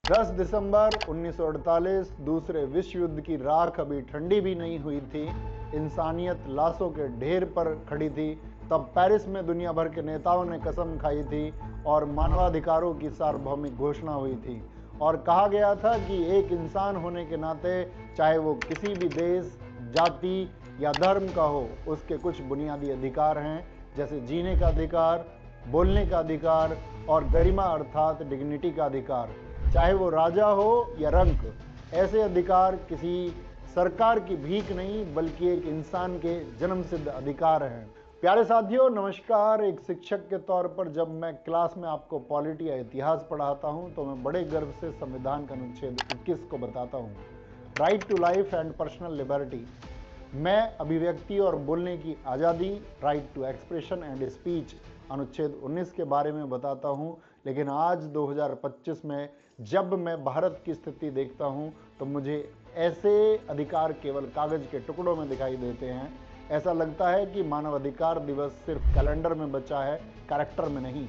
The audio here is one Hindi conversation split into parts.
10 दिसंबर 1948 दूसरे विश्व युद्ध की राख अभी ठंडी भी नहीं हुई थी। इंसानियत लाशों के ढेर पर खड़ी थी। तब पेरिस में दुनिया भर के नेताओं ने कसम खाई थी और मानवाधिकारों की सार्वभौमिक घोषणा हुई थी। और कहा गया था कि एक इंसान होने के नाते, चाहे वो किसी भी देश, जाति या धर्म का हो, उसके कुछ बुनियादी अधिकार हैं, जैसे जीने का अधिकार, बोलने का अधिकार और गरिमा अर्थात डिग्निटी का अधिकार। चाहे वो राजा हो या रंक, ऐसे अधिकार किसी सरकार की भीख नहीं बल्कि एक इंसान के जन्मसिद्ध अधिकार हैं। प्यारे साथियों, नमस्कार। एक शिक्षक के तौर पर जब मैं क्लास में आपको पॉलिटी या इतिहास पढ़ाता हूं तो मैं बड़े गर्व से संविधान का अनुच्छेद 21 को बताता हूं, right to life and personal liberty. मैं अभिव्यक्ति और बोलने की आज़ादी, right to expression and speech, अनुच्छेद 19 के बारे में बताता हूं। लेकिन आज 2025 में जब मैं भारत की स्थिति देखता हूं तो मुझे ऐसे अधिकार केवल कागज के टुकड़ों में दिखाई देते हैं। ऐसा लगता है कि मानवाधिकार दिवस सिर्फ कैलेंडर में बचा है, कैरेक्टर में नहीं।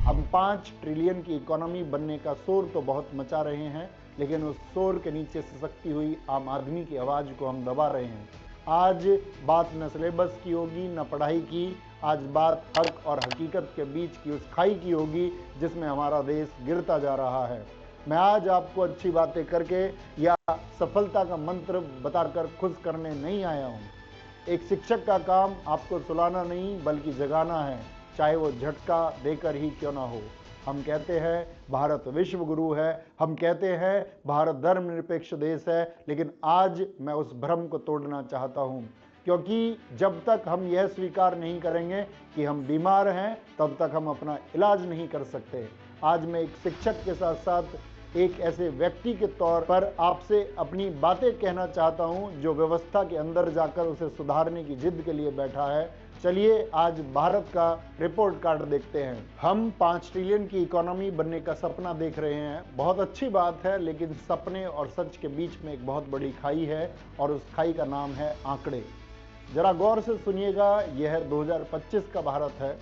हम 5 ट्रिलियन की इकोनॉमी बनने का शोर तो बहुत मचा रहे हैं, लेकिन उस शोर के नीचे सिसकती हुई आम आदमी की आवाज़ को हम दबा रहे हैं। आज बात न सिलेबस की होगी न पढ़ाई की, आज बात हक और हकीकत के बीच की उस खाई की होगी जिसमें हमारा देश गिरता जा रहा है। मैं आज आपको अच्छी बातें करके या सफलता का मंत्र बताकर खुश करने नहीं आया हूँ। एक शिक्षक का काम आपको सुलाना नहीं बल्कि जगाना है, चाहे वो झटका देकर ही क्यों ना हो। हम कहते हैं भारत विश्व गुरु है, हम कहते हैं भारत धर्मनिरपेक्ष देश है, लेकिन आज मैं उस भ्रम को तोड़ना चाहता हूं, क्योंकि जब तक हम यह स्वीकार नहीं करेंगे कि हम बीमार हैं, तब तक हम अपना इलाज नहीं कर सकते। आज मैं एक शिक्षक के साथ साथ एक ऐसे व्यक्ति के तौर पर आपसे अपनी बातें कहना चाहता हूं जो व्यवस्था के अंदर जाकर उसे सुधारने की जिद के लिए बैठा है। चलिए आज भारत का रिपोर्ट कार्ड देखते हैं। हम 5 ट्रिलियन की इकोनॉमी बनने का सपना देख रहे हैं, बहुत अच्छी बात है, लेकिन सपने और सच के बीच में एक बहुत बड़ी खाई है और उस खाई का नाम है आंकड़े। जरा गौर से सुनिएगा, यह 2025 का भारत है।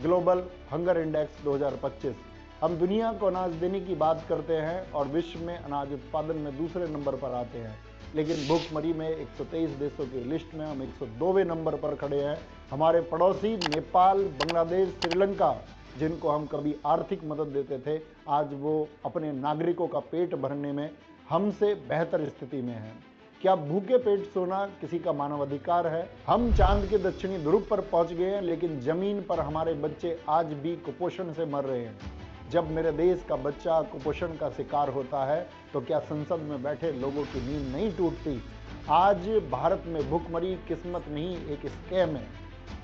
Global hunger index 2025। हम दुनिया को अनाज देने की बात करते हैं और विश्व में अनाज उत्पादन में दूसरे नंबर पर आते हैं, लेकिन भुखमरी में 123 देशों की लिस्ट में हम 102वें नंबर पर खड़े हैं। हमारे पड़ोसी नेपाल, बांग्लादेश, श्रीलंका, जिनको हम कभी आर्थिक मदद देते थे, आज वो अपने नागरिकों का पेट भरने में हमसे बेहतर स्थिति में हैं। क्या भूखे पेट सोना किसी का मानवाधिकार है? हम चांद के दक्षिणी ध्रुव पर पहुंच गए हैं, लेकिन जमीन पर हमारे बच्चे आज भी कुपोषण से मर रहे हैं। जब मेरे देश का बच्चा कुपोषण का शिकार होता है तो क्या संसद में बैठे लोगों की नींद नहीं टूटती? आज भारत में भूखमरी किस्मत नहीं, एक स्कैम है।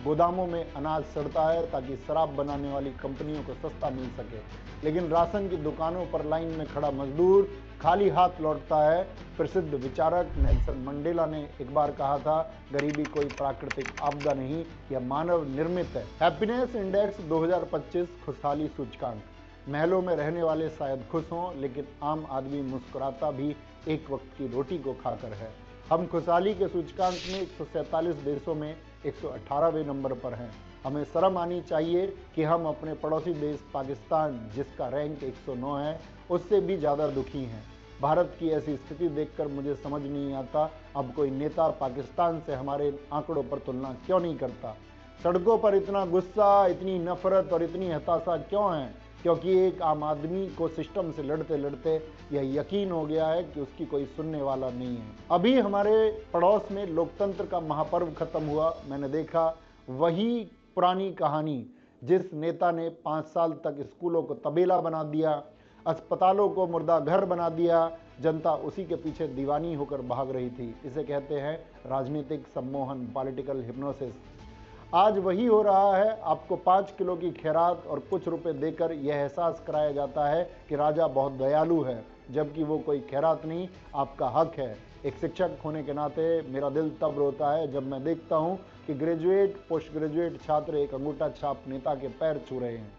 गोदामों में अनाज सड़ता है ताकि शराब बनाने वाली कंपनियों को सस्ता मिल सके, लेकिन राशन की दुकानों पर लाइन में खड़ा मजदूर खाली हाथ लौटता है। प्रसिद्ध विचारक नेल्सन मंडेला ने एक बार कहा था, गरीबी कोई प्राकृतिक आपदा नहीं, यह मानव निर्मित है। हैप्पीनेस इंडेक्स 2025 खुशहाली सूचकांक। महलों में रहने वाले शायद खुश हों, लेकिन आम आदमी मुस्कुराता भी एक वक्त की रोटी को खाकर है। हम खुशहाली के सूचकांक में 147 देशों में 118वें नंबर पर हैं। हमें शर्म आनी चाहिए कि हम अपने पड़ोसी देश पाकिस्तान, जिसका रैंक 109 है, उससे भी ज़्यादा दुखी हैं। भारत की ऐसी स्थिति देखकर मुझे समझ नहीं आता, अब कोई नेता पाकिस्तान से हमारे आंकड़ों पर तुलना क्यों नहीं करता। सड़कों पर इतना गुस्सा, इतनी नफरत और इतनी हताशा क्यों है? क्योंकि एक आम आदमी को सिस्टम से लड़ते लड़ते यह यकीन हो गया है कि उसकी कोई सुनने वाला नहीं है। अभी हमारे पड़ोस में लोकतंत्र का महापर्व खत्म हुआ। मैंने देखा वही पुरानी कहानी, जिस नेता ने 5 साल तक स्कूलों को तबेला बना दिया, अस्पतालों को मुर्दा घर बना दिया, जनता उसी के पीछे दीवानी होकर भाग रही थी। इसे कहते हैं राजनीतिक सम्मोहन, पॉलिटिकल हिप्नोसिस। आज वही हो रहा है। आपको 5 किलो की खैरात और कुछ रुपए देकर यह एहसास कराया जाता है कि राजा बहुत दयालु है, जबकि वो कोई खैरात नहीं, आपका हक है। एक शिक्षक होने के नाते मेरा दिल तब रोता है जब मैं देखता हूँ कि ग्रेजुएट, पोस्ट ग्रेजुएट छात्र एक अंगूठा छाप नेता के पैर छू रहे हैं,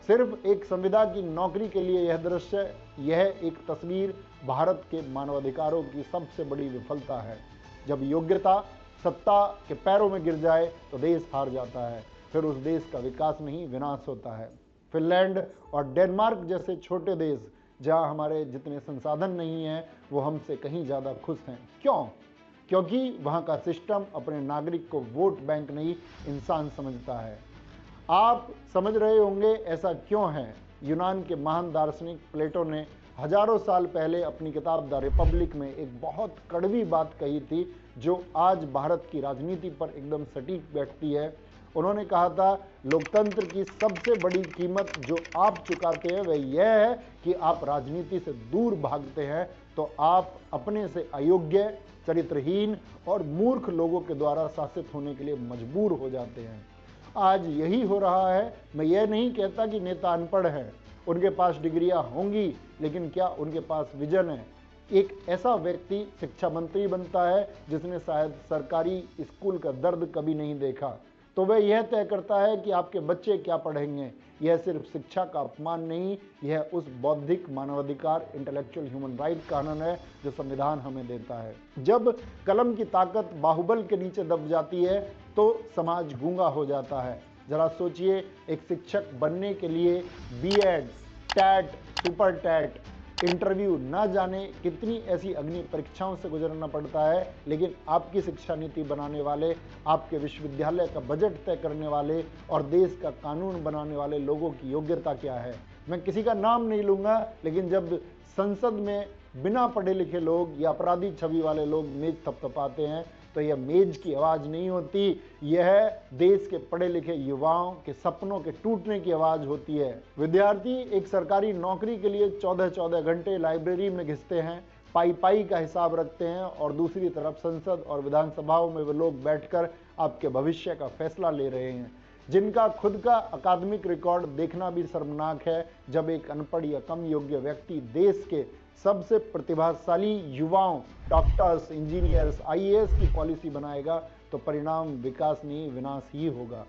सिर्फ एक संविदा की नौकरी के लिए। यह दृश्य, यह एक तस्वीर भारत के मानवाधिकारों की सबसे बड़ी विफलता है। जब योग्यता सत्ता के पैरों में गिर जाए तो देश हार जाता है, फिर उस देश का विकास नहीं, विनाश होता है। फिनलैंड और डेनमार्क जैसे छोटे देश जहां हमारे जितने संसाधन नहीं हैं वो हमसे कहीं ज़्यादा खुश हैं। क्यों? क्योंकि वहां का सिस्टम अपने नागरिक को वोट बैंक नहीं इंसान समझता है। आप समझ रहे होंगे ऐसा क्यों है। यूनान के महान दार्शनिक प्लेटो ने हजारों साल पहले अपनी किताब द रिपब्लिक में एक बहुत कड़वी बात कही थी, जो आज भारत की राजनीति पर एकदम सटीक बैठती है। उन्होंने कहा था, लोकतंत्र की सबसे बड़ी कीमत जो आप चुकाते हैं वह यह है कि आप राजनीति से दूर भागते हैं, तो आप अपने से अयोग्य, चरित्रहीन और मूर्ख लोगों के द्वारा शासित होने के लिए मजबूर हो जाते हैं। आज यही हो रहा है। मैं यह नहीं कहता कि नेता अनपढ़ हैं, उनके पास डिग्रियां होंगी, लेकिन क्या उनके पास विजन है? एक ऐसा व्यक्ति शिक्षा मंत्री बनता है जिसने शायद सरकारी स्कूल का दर्द कभी नहीं देखा, तो वह यह तय करता है कि आपके बच्चे क्या पढ़ेंगे। यह सिर्फ शिक्षा का अपमान नहीं, यह उस बौद्धिक मानवाधिकार, इंटेलेक्चुअल ह्यूमन राइट कानून है जो संविधान हमें देता है। जब कलम की ताकत बाहुबल के नीचे दब जाती है तो समाज गूंगा हो जाता है। जरा सोचिए, एक शिक्षक बनने के लिए BEd, TET, super TET, interview ना जाने कितनी ऐसी अग्नि परीक्षाओं से गुजरना पड़ता है, लेकिन आपकी शिक्षा नीति बनाने वाले, आपके विश्वविद्यालय का बजट तय करने वाले और देश का कानून बनाने वाले लोगों की योग्यता क्या है। मैं किसी का नाम नहीं लूंगा, लेकिन जब संसद में बिना पढ़े लिखे लोग या अपराधी छवि वाले लोग मेज थपथपाते हैं, तो यह मेज की आवाज नहीं होती, यह देश के पढ़े लिखे युवाओं के सपनों के टूटने की आवाज होती है। विद्यार्थी एक सरकारी नौकरी के लिए 14-14 घंटे लाइब्रेरी में घिसते हैं, पाई का हिसाब रखते हैं, और दूसरी तरफ संसद और विधानसभाओं में वे लोग बैठकर आपके भविष्य का फैसला ले रहे हैं, जिनका खुद का अकादमिक रिकॉर्ड देखना भी शर्मनाक है। जब एक अनपढ़ या कम योग्य व्यक्ति देश के सबसे प्रतिभाशाली युवाओं, डॉक्टर्स, इंजीनियर्स, आईएएस की पॉलिसी बनाएगा, तो परिणाम विकास नहीं विनाश ही होगा।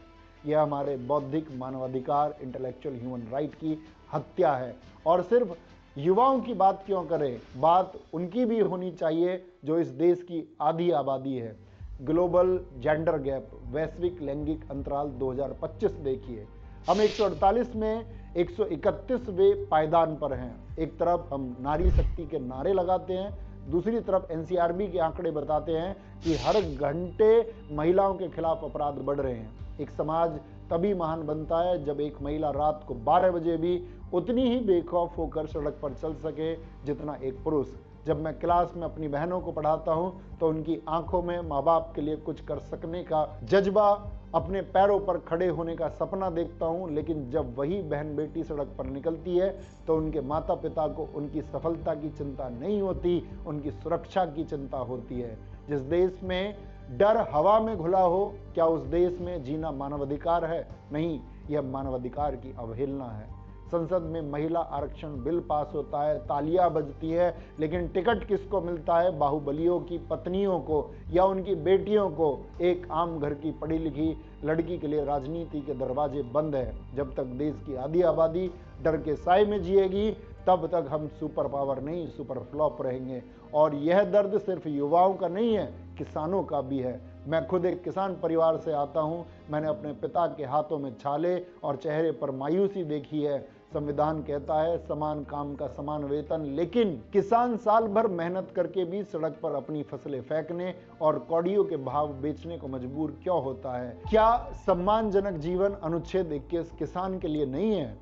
यह हमारे बौद्धिक मानवाधिकार, इंटेलेक्चुअल ह्यूमन राइट की हत्या है। और सिर्फ युवाओं की बात क्यों करें, बात उनकी भी होनी चाहिए जो इस देश की आधी आबादी है। ग्लोबल जेंडर गैप, वैश्विक लैंगिक अंतराल 2025 देखिए। हम 148 में 131वें पायदान पर हैं। एक तरफ हम नारी शक्ति के नारे लगाते हैं, दूसरी तरफ एनसीआरबी के आंकड़े बताते हैं कि हर घंटे महिलाओं के खिलाफ अपराध बढ़ रहे हैं। एक समाज तभी महान बनता है जब एक महिला रात को 12 बजे भी उतनी ही बेखौफ होकर सड़क पर चल सके जितना एक पुरुष। जब मैं क्लास में अपनी बहनों को पढ़ाता हूं तो उनकी आंखों में माँ बाप के लिए कुछ कर सकने का जज्बा, अपने पैरों पर खड़े होने का सपना देखता हूं, लेकिन जब वही बहन बेटी सड़क पर निकलती है तो उनके माता पिता को उनकी सफलता की चिंता नहीं होती, उनकी सुरक्षा की चिंता होती है। जिस देश में डर हवा में घुला हो, क्या उस देश में जीना मानवाधिकार है? नहीं, यह मानवाधिकार की अवहेलना है। संसद में महिला आरक्षण बिल पास होता है, तालियां बजती है, लेकिन टिकट किसको मिलता है? बाहुबलियों की पत्नियों को या उनकी बेटियों को। एक आम घर की पढ़ी लिखी लड़की के लिए राजनीति के दरवाजे बंद है। जब तक देश की आधी आबादी डर के साए में जिएगी, तब तक हम सुपर पावर नहीं, सुपर फ्लॉप रहेंगे। और यह दर्द सिर्फ युवाओं का नहीं है, किसानों का भी है। मैं खुद एक किसान परिवार से आता हूं। मैंने अपने पिता के हाथों में छाले और चेहरे पर मायूसी देखी है। संविधान कहता है समान काम का समान वेतन, लेकिन किसान साल भर मेहनत करके भी सड़क पर अपनी फसलें फेंकने और कौड़ियों के भाव बेचने को मजबूर क्यों होता है? क्या सम्मानजनक जीवन अनुच्छेद 21 किसान के लिए नहीं है?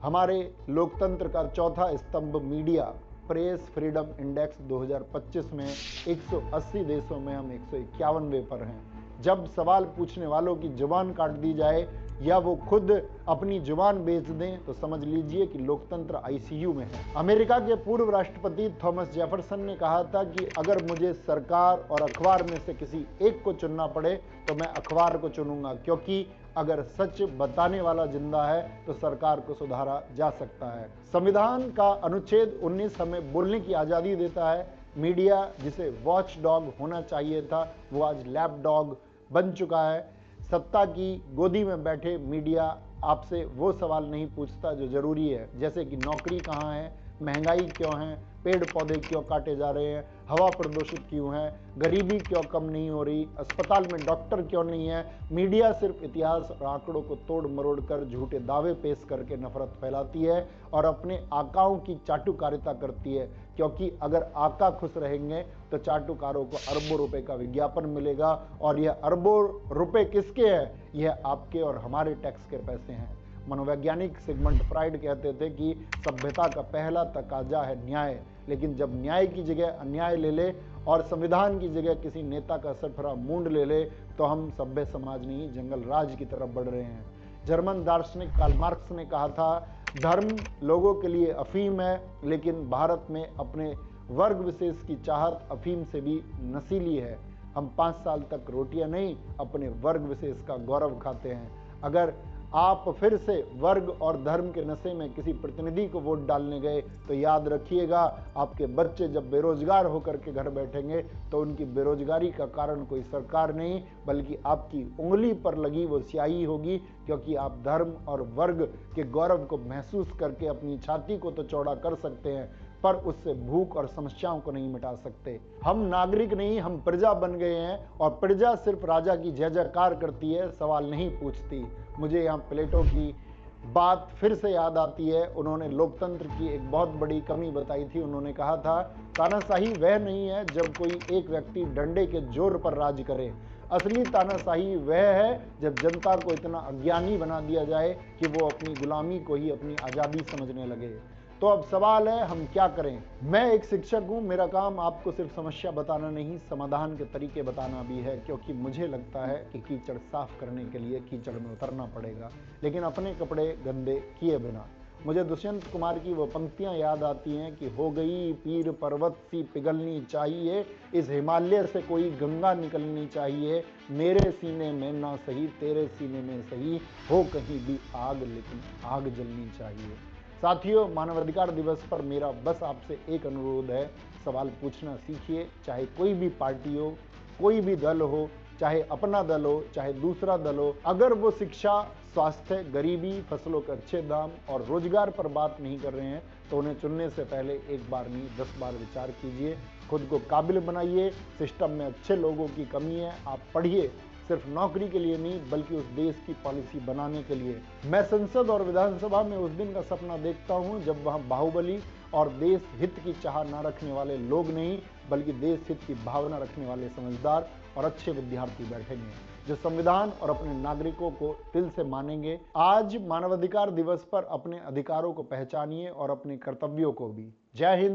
हमारे लोकतंत्र का चौथा स्तंभ मीडिया, प्रेस फ्रीडम इंडेक्स 2025 में 180 देशों में हम 151वें पर हैं। जब सवाल पूछने वालों की जुबान काट दी जाए या वो खुद अपनी जुबान बेच दें, तो समझ लीजिए कि लोकतंत्र आईसीयू में है। अमेरिका के पूर्व राष्ट्रपति थॉमस जेफरसन ने कहा था कि अगर मुझे सरकार और अखबार में से किसी एक को चुनना पड़े तो मैं अखबार को चुनूंगा, क्योंकि अगर सच बताने वाला जिंदा है तो सरकार को सुधारा जा सकता है। संविधान का अनुच्छेद 19 हमें बोलने की आजादी देता है। मीडिया जिसे वॉच डॉग होना चाहिए था, वो आज लैप डॉग बन चुका है। सत्ता की गोदी में बैठे मीडिया आपसे वो सवाल नहीं पूछता जो जरूरी है, जैसे कि नौकरी कहाँ है, महंगाई क्यों है, पेड़ पौधे क्यों काटे जा रहे हैं, हवा प्रदूषित क्यों है, गरीबी क्यों कम नहीं हो रही, अस्पताल में डॉक्टर क्यों नहीं है। मीडिया सिर्फ इतिहास और आंकड़ों को तोड़ मरोड़ कर झूठे दावे पेश करके नफरत फैलाती है और अपने आकाओं की चाटुकारिता करती है, क्योंकि अगर आका खुश रहेंगे तो चाटुकारों को अरबों रुपए का विज्ञापन मिलेगा, और यह अरबों रुपए किसके हैं? यह आपके और हमारे टैक्स के पैसे हैं। मनोवैज्ञानिक सिगमंड फ्राइड कहते थे कि सभ्यता का पहला तकाजा है न्याय, लेकिन जब न्याय की जगह अन्याय ले ले और संविधान की जगह किसी नेता का सरफरा मूंड ले ले तो हम सभ्य समाज नहीं जंगल राज की तरफ बढ़ रहे हैं। जर्मन दार्शनिक कार्ल मार्क्स ने कहा था, धर्म लोगों के लिए अफीम है, लेकिन भारत में अपने वर्ग विशेष की चाहत अफीम से भी नशीली है। हम 5 साल तक रोटियां नहीं, अपने वर्ग विशेष का गौरव खाते हैं। अगर आप फिर से वर्ग और धर्म के नशे में किसी प्रतिनिधि को वोट डालने गए तो याद रखिएगा, आपके बच्चे जब बेरोजगार होकर के घर बैठेंगे तो उनकी बेरोजगारी का कारण कोई सरकार नहीं बल्कि आपकी उंगली पर लगी वो स्याही होगी, क्योंकि आप धर्म और वर्ग के गौरव को महसूस करके अपनी छाती को तो चौड़ा कर सकते हैं, पर उससे भूख और समस्याओं को नहीं मिटा सकते। हम नागरिक नहीं, हम प्रजा बन गए हैं, और प्रजा सिर्फ राजा की जय जयकार करती है, सवाल नहीं पूछती। मुझे यहाँ प्लेटो की बात फिर से याद आती है। उन्होंने लोकतंत्र की एक बहुत बड़ी कमी बताई थी। उन्होंने कहा था, तानाशाही वह नहीं है जब कोई एक व्यक्ति डंडे के जोर पर राज करे, असली तानाशाही वह है जब जनता को इतना अज्ञानी बना दिया जाए कि वो अपनी गुलामी को ही अपनी आज़ादी समझने लगे। तो अब सवाल है, हम क्या करें? मैं एक शिक्षक हूं, मेरा काम आपको सिर्फ समस्या बताना नहीं, समाधान के तरीके बताना भी है, क्योंकि मुझे लगता है कि कीचड़ साफ करने के लिए कीचड़ में उतरना पड़ेगा, लेकिन अपने कपड़े गंदे किए बिना। मुझे दुष्यंत कुमार की वो पंक्तियां याद आती हैं कि हो गई पीर पर्वत सी पिघलनी चाहिए, इस हिमालय से कोई गंगा निकलनी चाहिए, मेरे सीने में ना सही तेरे सीने में सही, हो कहीं भी आग लेकिन आग जलनी चाहिए। साथियों, मानवाधिकार दिवस पर मेरा बस आपसे एक अनुरोध है, सवाल पूछना सीखिए। चाहे कोई भी पार्टी हो, कोई भी दल हो, चाहे अपना दल हो, चाहे दूसरा दल हो, अगर वो शिक्षा, स्वास्थ्य, गरीबी, फसलों के अच्छे दाम और रोजगार पर बात नहीं कर रहे हैं तो उन्हें चुनने से पहले एक बार नहीं 10 बार विचार कीजिए। खुद को काबिल बनाइए। सिस्टम में अच्छे लोगों की कमी है, आप पढ़िए, सिर्फ नौकरी के लिए नहीं बल्कि उस देश की पॉलिसी बनाने के लिए। मैं संसद और विधानसभा में उस दिन का सपना देखता हूं जब वहां बाहुबली और देश हित की चाह न रखने वाले लोग नहीं बल्कि देश हित की भावना रखने वाले समझदार और अच्छे विद्यार्थी बैठेंगे, जो संविधान और अपने नागरिकों को दिल से मानेंगे। आज मानवाधिकार दिवस पर अपने अधिकारों को पहचानिए और अपने कर्तव्यों को भी। जय हिंद।